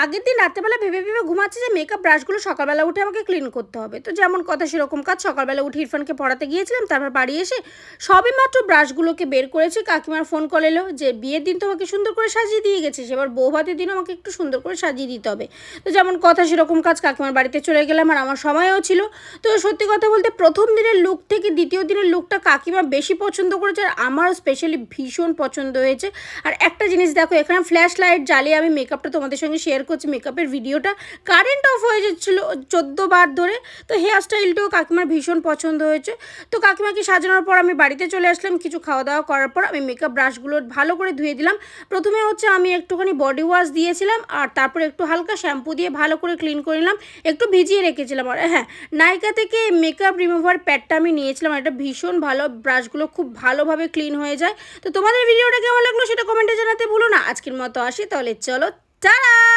আগের দিন রাত্রেবেলা ভেবে ভেবে ঘুমাচ্ছি যে মেকআপ ব্রাশগুলো সকালবেলা উঠে আমাকে ক্লিন করতে হবে। তো যেমন কথা সেরকম কাজ, সকালবেলা উঠে ইরফানকে পড়াতে গিয়েছিলাম, তারপর বাড়ি এসে সবে মাত্র ব্রাশগুলোকে বের করেছি, কাকিমার ফোন কল এলো যে বিয়ের দিন তো আমাকে সুন্দর করে সাজিয়ে দিয়ে গেছিস, এবার বৌভাতের দিনও আমাকে একটু সুন্দর করে সাজিয়ে দিতে হবে। তো যেমন কথা সেরকম কাজ, কাকিমার বাড়িতে চলে গেলাম আর আমার সময়ও ছিল। তো সত্যি কথা বলতে প্রথম দিনের লুক থেকে দ্বিতীয় দিনের লুকটা কাকিমা বেশি পছন্দ করেছে আর আমারও স্পেশালি ভীষণ পছন্দ হয়েছে। আর একটা জিনিস দেখো, এখানে ফ্ল্যাশ লাইট জ্বালিয়ে আমি মেকআপটা তোমাদের সঙ্গে শেয়ার করছি, মেকআপের ভিডিওটা কারেন্ট অফ হয়ে যাচ্ছিলো 14 বার ধরে। তো হেয়ার স্টাইলটাও কাকিমার ভীষণ পছন্দ হয়েছে। তো কাকিমাকে সাজানোর পর আমি বাড়িতে চলে আসলাম, কিছু খাওয়া দাওয়া করার পর আমি মেকআপ ব্রাশগুলো ভালো করে ধুয়ে দিলাম। প্রথমে হচ্ছে আমি একটুখানি বডি ওয়াশ দিয়েছিলাম আর তারপরে একটু হালকা শ্যাম্পু দিয়ে ভালো করে ক্লিন করে নিলাম, একটু ভিজিয়ে রেখেছিলাম। আর হ্যাঁ, নাইকা থেকে মেকআপ রিমুভার প্যাডটা আমি নিয়েছিলাম, এটা ভীষণ ভালো, ব্রাশগুলো খুব ভালোভাবে ক্লিন হয়ে যায়। তো তোমাদের ভিডিওটা কেমন লাগলো সেটা কমেন্টে জানাতে ভুলো না। আজকের মতো আসি তাহলে, চলো টাটা।